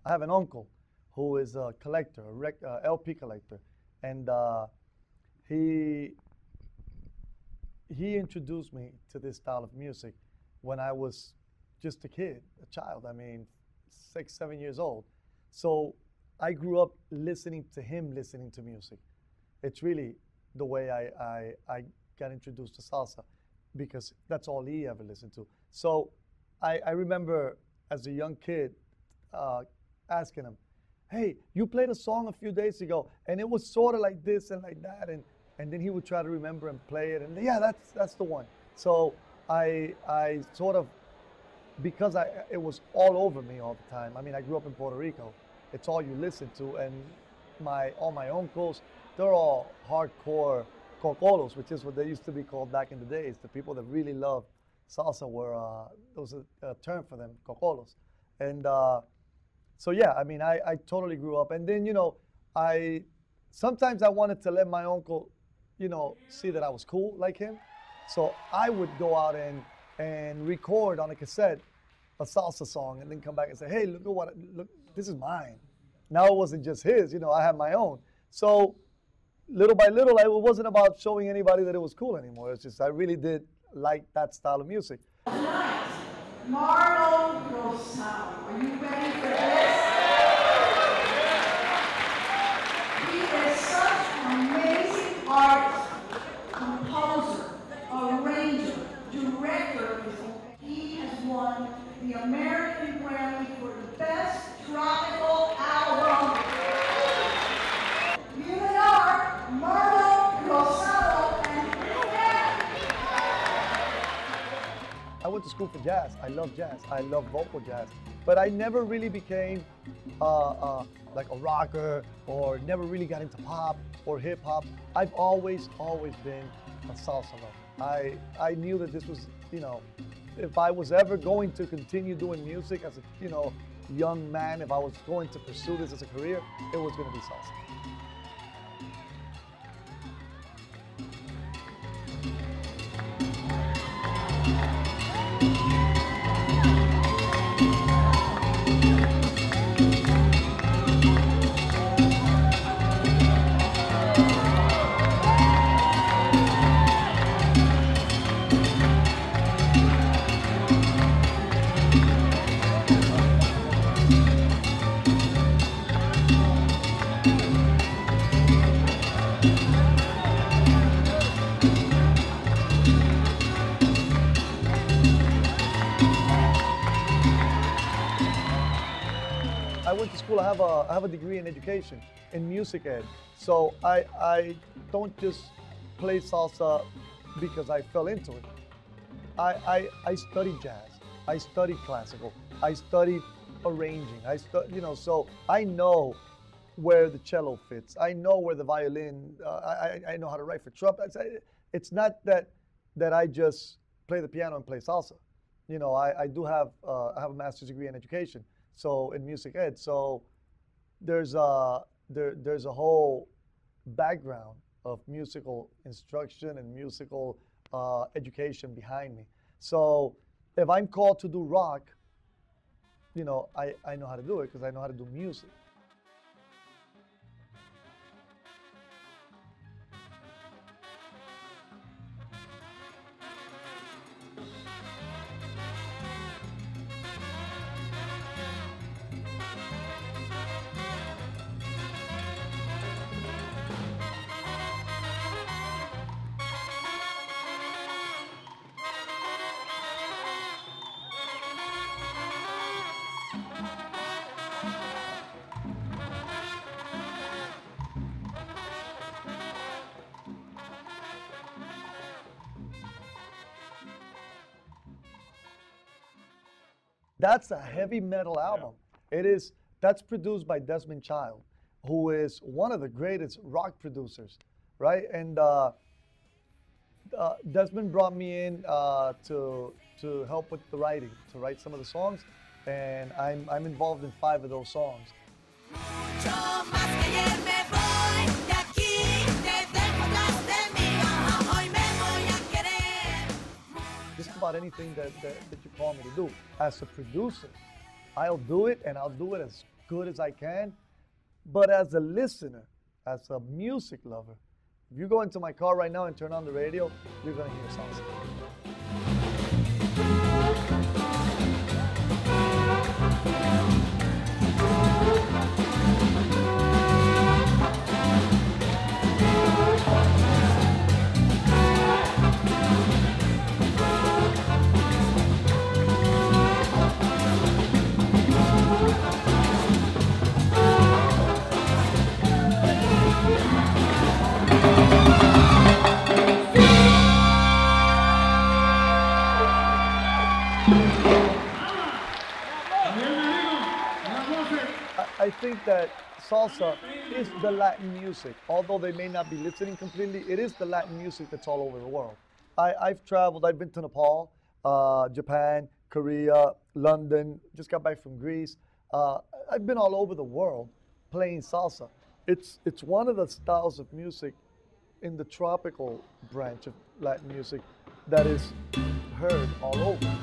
I have an uncle who is a collector, LP collector, and he he introduced me to this style of music when I was just a kid, a child. I mean, 6, 7 years old. So I grew up listening to him listening to music. It's really the way I got introduced to salsa because that's all he ever listened to. So I remember as a young kid uh, asking him, hey, you played a song a few days ago, and it was sort of like this and like that, and then he would try to remember and play it, and yeah, that's the one. So I sort of because it was all over me all the time. I mean, I grew up in Puerto Rico. It's all you listen to, and my all my uncles, they're all hardcore cocolos, which is what they used to be called back in the days. The people that really loved salsa were there was a term for them, cocolos, and so yeah, I mean, I totally grew up, and then I sometimes I wanted to let my uncle, see that I was cool like him, so I would go out and record on a cassette a salsa song, and then come back and say, hey, look at look, this is mine. Now it wasn't just his, I had my own. So little by little, it wasn't about showing anybody that it was cool anymore. It's just I really did like that style of music. Tonight, Marlow Rosado. Are you ready for this? He is such an amazing artist, composer, arranger, director. He has won the American Grammy for the Best Tropical Album. Here they are, Marlow Rosado and I went to school for jazz. I love jazz. I love vocal jazz. But I never really became like a rocker or never really got into pop or hip hop. I've always been a salsa lover. I knew that this was, if I was ever going to continue doing music as a, young man, if I was going to pursue this as a career, it was going to be salsa. I went to school. I have a degree in education, in music ed. So I don't just play salsa because I fell into it. I studied jazz. I studied classical. I studied arranging. So I know where the cello fits. I know where the violin. I know how to write for trumpet. It's not that I just play the piano and play salsa. I do have I have a master's degree in education. So in music ed, so there's a whole background of musical instruction and musical education behind me. So if I'm called to do rock, I know how to do it because I know how to do music. That's a heavy metal album. It is. That's produced by Desmond Child, who is one of the greatest rock producers, right? And Desmond brought me in to help with the writing, to write some of the songs, and I'm involved in 5 of those songs. Just about anything that you call me to do. As a producer, I'll do it, and I'll do it as good as I can. But as a listener, as a music lover, if you go into my car right now and turn on the radio, you're gonna hear salsa. I think that salsa is the Latin music. Although they may not be listening completely, it is the Latin music that's all over the world. I've traveled, I've been to Nepal, Japan, Korea, London, just got back from Greece. I've been all over the world playing salsa. It's one of the styles of music in the tropical branch of Latin music that is heard all over.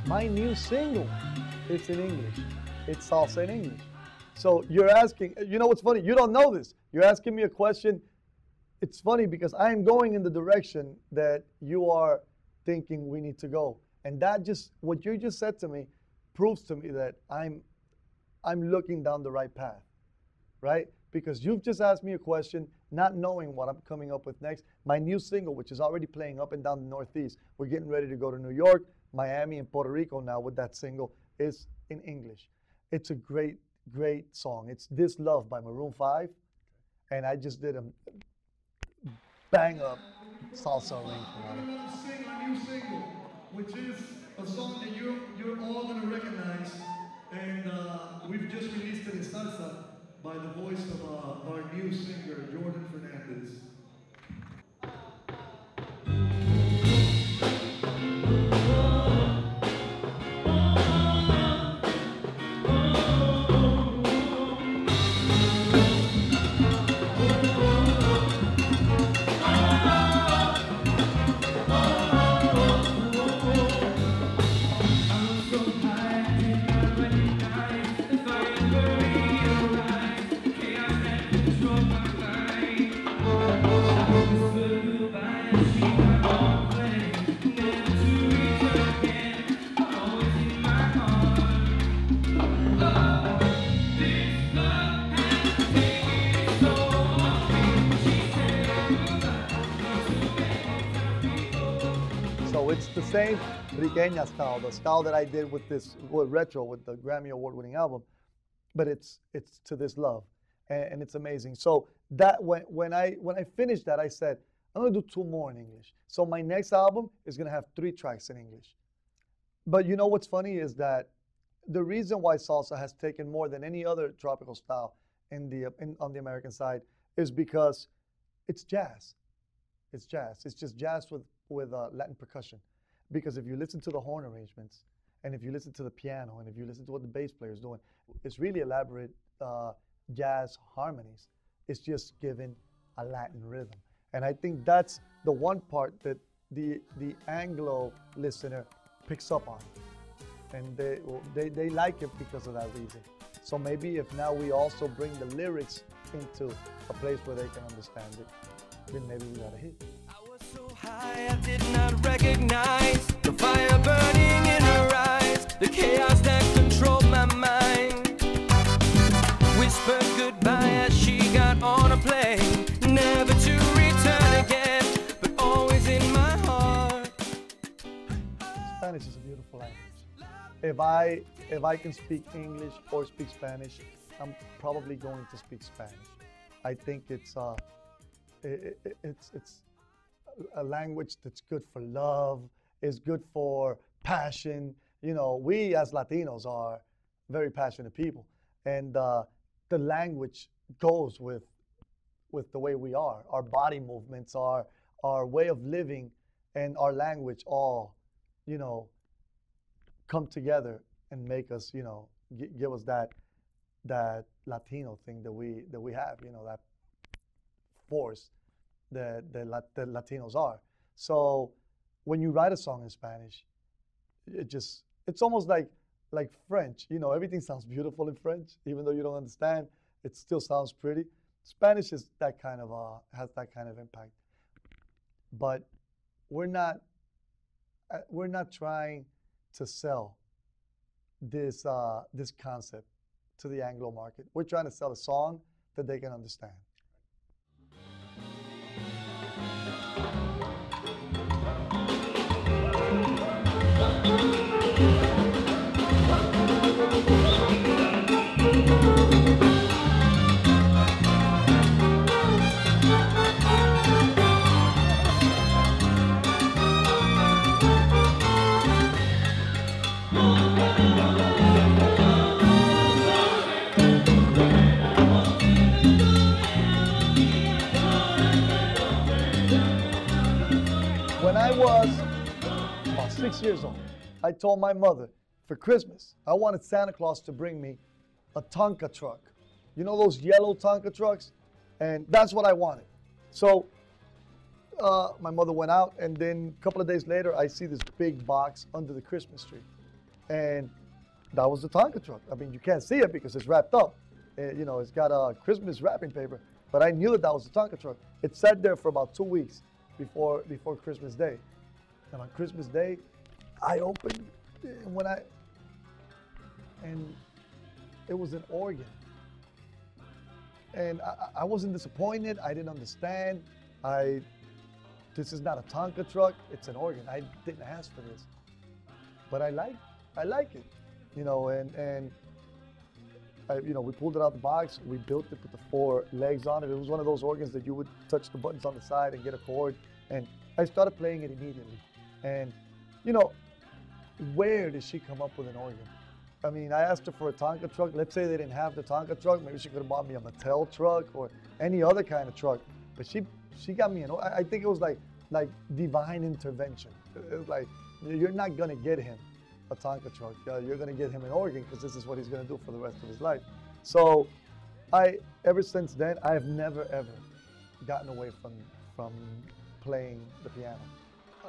My new single, it's in English. It's salsa in English. So you're asking, you know what's funny? You don't know this. You're asking me a question. It's funny because I am going in the direction that you are thinking we need to go. And that just, what you just said to me proves to me that I'm looking down the right path, right? Because you've just asked me a question, not knowing what I'm coming up with next. My new single, which is already playing up and down the Northeast, we're getting ready to go to New York, Miami, and Puerto Rico now with that single, is in English. It's a great, great song. It's This Love by Maroon 5, and I just did a bang up salsa arrangement on it. We're going to sing our new single, which is a song that you're all going to recognize, and we've just released it in salsa by the voice of our new singer, Jordan Fernandez. So it's the same Riqueña style, the style that I did with this retro, with the Grammy Award-winning album, but it's To This Love, and it's amazing. So that when I finished that, I said I'm gonna do 2 more in English. So my next album is gonna have 3 tracks in English. But you know what's funny is that the reason why salsa has taken more than any other tropical style on the American side is because it's jazz. It's jazz. It's just jazz with Latin percussion. Because if you listen to the horn arrangements, and if you listen to the piano, and if you listen to what the bass player is doing, it's really elaborate jazz harmonies. It's just given a Latin rhythm. And I think that's the one part that the Anglo listener picks up on. And they like it because of that reason. So maybe if now we also bring the lyrics into a place where they can understand it, then maybe we got a hit. So high I did not recognize the fire burning in her eyes, the chaos that controlled my mind. Whispered goodbye as she got on a plane, never to return again, but always in my heart. Spanish is a beautiful language. If I can speak English or speak Spanish, I'm probably going to speak Spanish. I think it's a language that's good for love, is good for passion. You know, we as Latinos are very passionate people, and the language goes with the way we are. Our body movements, our our way of living and our language all, you know, come together and make us, you know, give us that Latino thing that we have, you know, that force that Latinos are. So when you write a song in Spanish, it's almost like French. You know, everything sounds beautiful in French, even though you don't understand. It still sounds pretty. Spanish is that kind of has that kind of impact. But we're not trying to sell this concept to the Anglo market. We're trying to sell a song that they can understand. When I was about 6 years old, I told my mother for Christmas, I wanted Santa Claus to bring me a Tonka truck. You know those yellow Tonka trucks? And that's what I wanted. So my mother went out, and then a couple of days later, I see this big box under the Christmas tree. And that was the Tonka truck. I mean, you can't see it because it's wrapped up. You know, it's got a Christmas wrapping paper, but I knew that was the Tonka truck. It sat there for about 2 weeks before Christmas Day. And on Christmas Day, I opened it, and it was an organ. And I wasn't disappointed. I didn't understand. This is not a Tonka truck. It's an organ. I didn't ask for this, but I like it, you know. And you know, we pulled it out the box. We built it, put the 4 legs on it. It was one of those organs that you would touch the buttons on the side and get a chord. And I started playing it immediately. And you know, where did she come up with an organ? I mean, I asked her for a Tonka truck. Let's say they didn't have the Tonka truck. Maybe she could have bought me a Mattel truck or any other kind of truck. But she got me I think it was like divine intervention. It was like, you're not gonna get him a Tonka truck. You're gonna get him an organ because this is what he's gonna do for the rest of his life. So ever since then, I have never ever gotten away from playing the piano.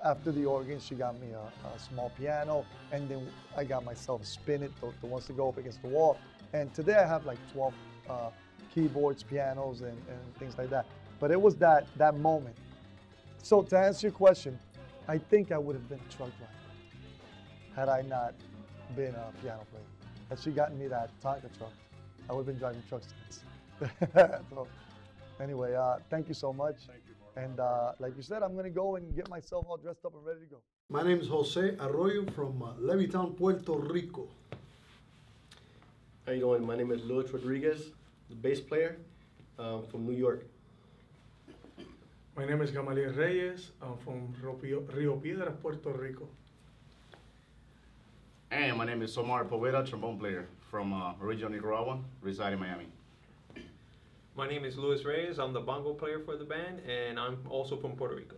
After the organ, she got me a small piano, and then I got myself a Spinet, the ones that go up against the wall. And today I have like 12 keyboards, pianos, and things like that. But it was that moment. So to answer your question, I think I would have been a truck driver had I not been a piano player. Had she gotten me that Tonka truck, I would have been driving trucks since. So anyway, thank you so much. Thank you, Mark. And like you said, I'm going to go and get myself all dressed up and ready to go. My name is Jose Arroyo from Levittown, Puerto Rico. How you doing? My name is Luis Rodriguez, the bass player from New York. My name is Gamaliel Reyes. I'm from Rio Piedras, Puerto Rico. And my name is Omar Poveda, trombone player from original Nicaragua, reside in Miami. My name is Luis Reyes. I'm the bongo player for the band, and I'm also from Puerto Rico.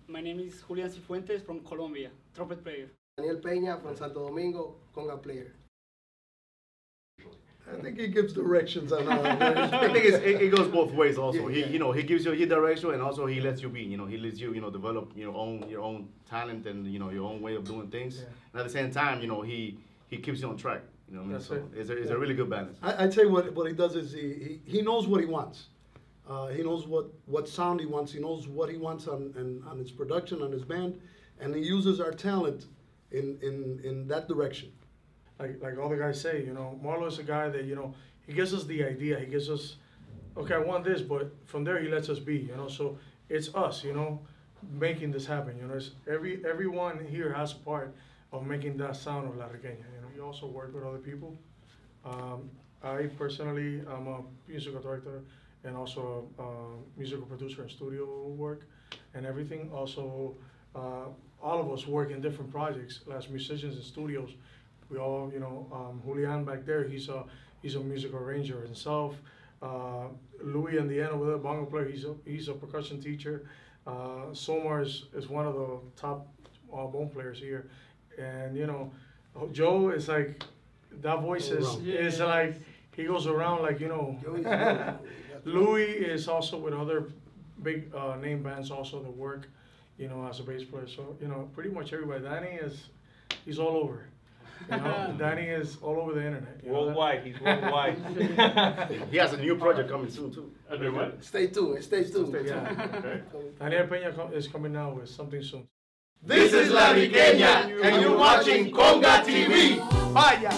My name is Julian Cifuentes from Colombia, trumpet player. Daniel Peña from Santo Domingo, conga player. I think he gives directions on how. I think it goes both ways. Also, yeah. He gives you his direction, and also he lets you be. He lets you develop your own talent and your own way of doing things. Yeah. And at the same time, he keeps you on track. It's a really good balance. I'd say what he does is he knows what he wants. He knows what sound he wants. He knows what he wants on his production, on his band, and he uses our talent in that direction. Like all the guys say, Marlow is a guy that, he gives us the idea. He gives us, okay, I want this, but from there he lets us be, So it's us, making this happen, It's everyone here has a part of making that sound of La Riqueña, We also work with other people. I personally am a musical director and also a musical producer in studio work and everything. Also, all of us work in different projects as musicians in studios. We all, Julian back there, he's a musical arranger himself. Louis and the end over there, bongo player, he's a percussion teacher. Somar is one of the top bone players here. And, you know, Joe is like, that voice is like, he goes around like, you know. Louis is also with other big name bands also that work, you know, as a bass player. So, you know, pretty much everybody. Danny he's all over. You know, Danny is all over the internet. Worldwide, he's worldwide. He has a new project coming soon too. Stay tuned. Yeah. Okay. Daniel Peña is coming now with something soon. This is La Riqueña, and you're watching Conga TV. Vaya.